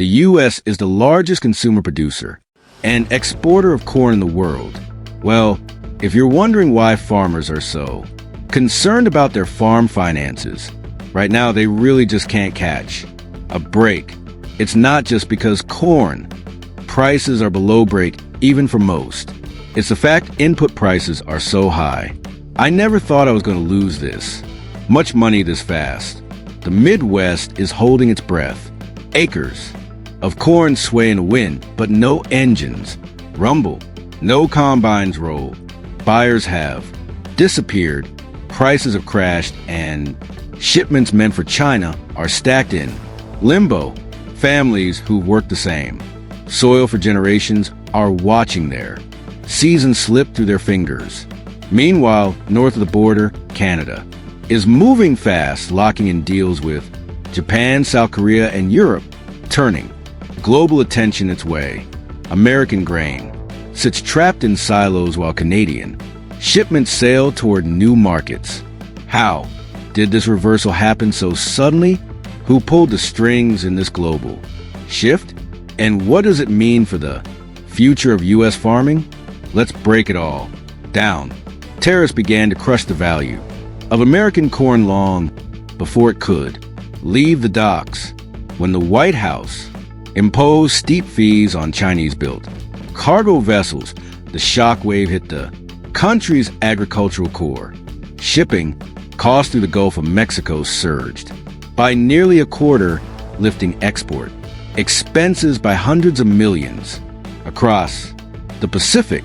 The U.S. is the largest consumer producer and exporter of corn in the world. Well, if you're wondering why farmers are so concerned about their farm finances, right now they really just can't catch a break. It's not just because corn prices are below break even for most. It's the fact input prices are so high. I never thought I was going to lose this much money this fast. The Midwest is holding its breath. Acres of corn sway in the wind, but no engines rumble, no combines roll. Buyers have disappeared, prices have crashed, and shipments meant for China are stacked in limbo. Families who've worked the same soil for generations are watching their seasons slip through their fingers. Meanwhile, north of the border, Canada is moving fast, locking in deals with Japan, South Korea, and Europe, turning global attention its way. American grain sits trapped in silos while Canadian shipments sail toward new markets. How did this reversal happen so suddenly? Who pulled the strings in this global shift? And what does it mean for the future of U.S. farming? Let's break it all down. Tariffs began to crush the value of American corn long before it could leave the docks. When the White House imposed steep fees on Chinese-built cargo vessels, the shockwave hit the country's agricultural core. Shipping costs through the Gulf of Mexico surged by nearly a quarter, lifting export expenses by hundreds of millions. Across the Pacific,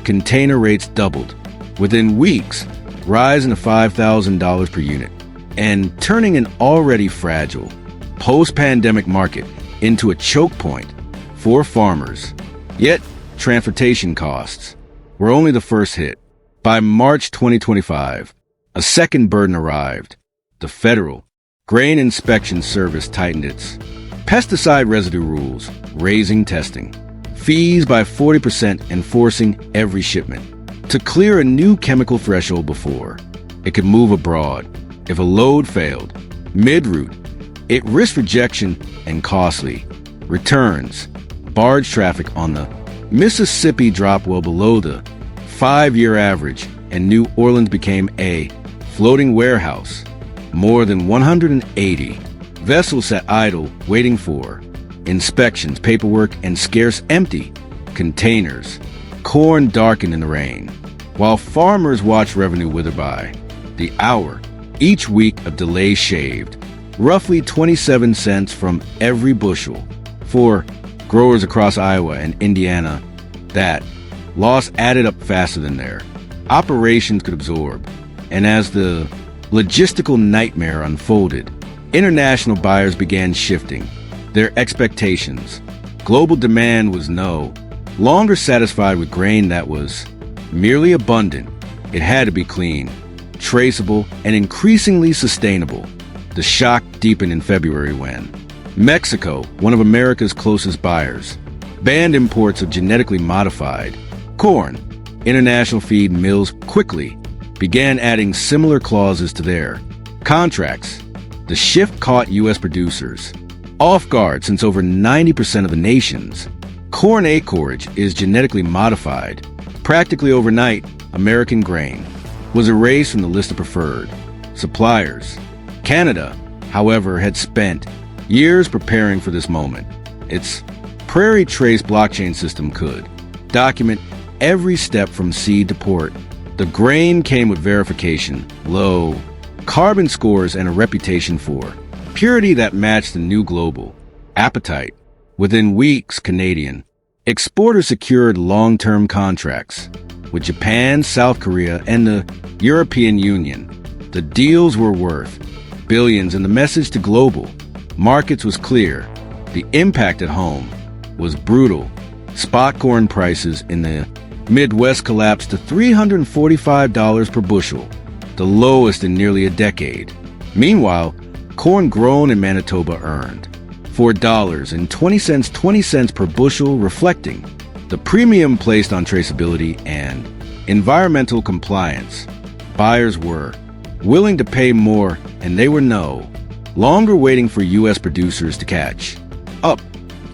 container rates doubled within weeks, rising to $5,000 per unit and turning an already fragile post-pandemic market into a choke point for farmers. Yet, transportation costs were only the first hit. By March 2025, a second burden arrived. The Federal Grain Inspection Service tightened its pesticide residue rules, raising testing fees by 40% and forcing every shipment to clear a new chemical threshold before it could move abroad. If a load failed mid-route, it risked rejection and costly returns. Barge traffic on the Mississippi dropped well below the 5-year average, and New Orleans became a floating warehouse. More than 180 vessels sat idle, waiting for inspections, paperwork, and scarce empty containers. Corn darkened in the rain, while farmers watched revenue wither by the hour. Each week of delay shaved roughly 27 cents from every bushel. For growers across Iowa and Indiana, that loss added up faster than their operations could absorb. And as the logistical nightmare unfolded, international buyers began shifting their expectations. Global demand was no longer satisfied with grain that was merely abundant. It had to be clean, traceable, and increasingly sustainable. The shock deepened in February when Mexico, one of America's closest buyers, banned imports of genetically modified corn. International feed mills quickly began adding similar clauses to their contracts. The shift caught U.S. producers off guard, since over 90% of the nation's corn acreage is genetically modified. Practically overnight, American grain was erased from the list of preferred suppliers. Canada, however, had spent years preparing for this moment. Its Prairie Trace blockchain system could document every step from seed to port. The grain came with verification, low carbon scores, and a reputation for purity that matched the new global appetite. Within weeks, Canadian exporters secured long-term contracts with Japan, South Korea, and the European Union. The deals were worth billions, and the message to global markets was clear. The impact at home was brutal. Spot corn prices in the Midwest collapsed to $345 per bushel, the lowest in nearly a decade. Meanwhile, corn grown in Manitoba earned $4.20 20 cents per bushel, reflecting the premium placed on traceability and environmental compliance. Buyers were willing to pay more, and they were no longer waiting for U.S. producers to catch up.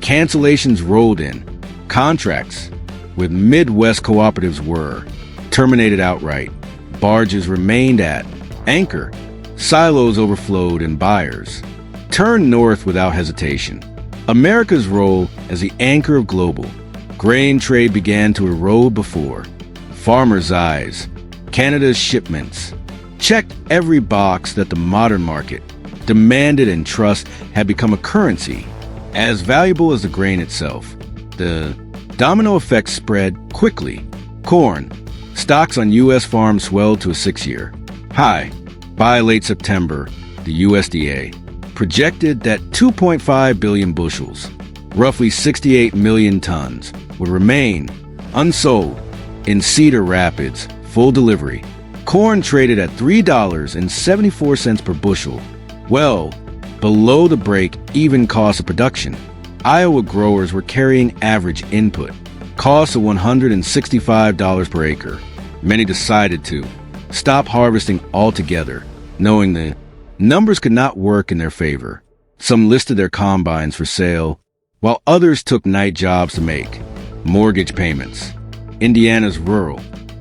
Cancellations rolled in. Contracts with Midwest cooperatives were terminated outright. Barges remained at anchor. Silos overflowed and buyers turned north without hesitation. America's role as the anchor of global grain trade began to erode before farmers' eyes. Canada's shipments checked every box that the modern market demanded, and trust had become a currency as valuable as the grain itself. The domino effect spread quickly. Corn stocks on U.S. farms swelled to a 6-year high. By late September, the USDA projected that 2.5 billion bushels, roughly 68 million tons, would remain unsold in Cedar Rapids. Full delivery. Corn traded at $3.74 per bushel, well below the break-even cost of production. Iowa growers were carrying average input costs of $165 per acre. Many decided to stop harvesting altogether, knowing the numbers could not work in their favor. Some listed their combines for sale, while others took night jobs to make mortgage payments. Indiana's rural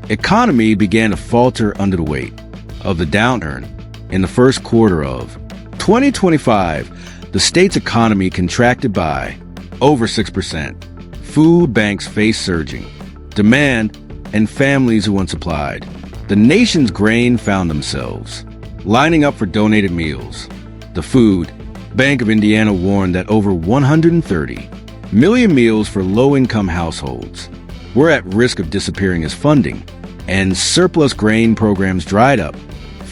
economy began to falter under the weight of the downturn. In the first quarter of 2025, the state's economy contracted by over 6%. Food banks faced surging demand, and families who once supplied the nation's grain found themselves lining up for donated meals. The Food Bank of Indiana warned that over 130 million meals for low-income households were at risk of disappearing as funding and surplus grain programs dried up.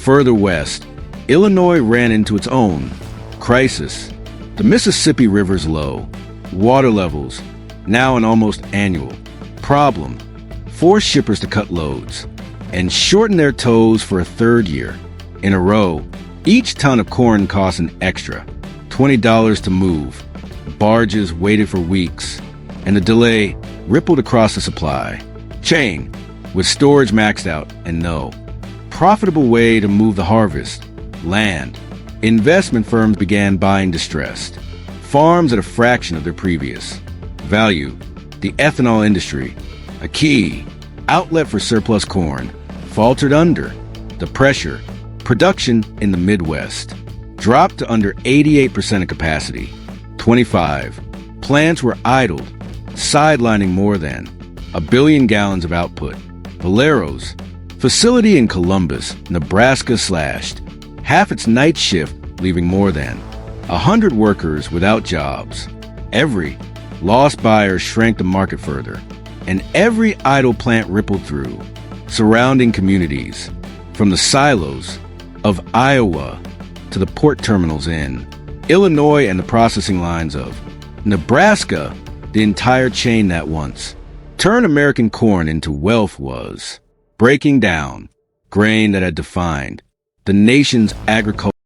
Further west, Illinois ran into its own crisis. The Mississippi River's low water levels, now an almost annual problem, forced shippers to cut loads and shorten their tows for a third year in a row. Each ton of corn cost an extra $20 to move. Barges waited for weeks, and the delay rippled across the supply chain. With storage maxed out and no profitable way to move the harvest land, investment firms began buying distressed farms at a fraction of their previous value. The ethanol industry, a key outlet for surplus corn, faltered under the pressure. Production in the Midwest dropped to under 88% of capacity. 25 plants were idled, sidelining more than 1 billion gallons of output. Valero's facility in Columbus, Nebraska slashed half its night shift, leaving more than 100 workers without jobs. Every lost buyer shrank the market further, and every idle plant rippled through surrounding communities, from the silos of Iowa to the port terminals in Illinois and the processing lines of Nebraska. The entire chain that once turned American corn into wealth was breaking down. Grain that had defined the nation's agriculture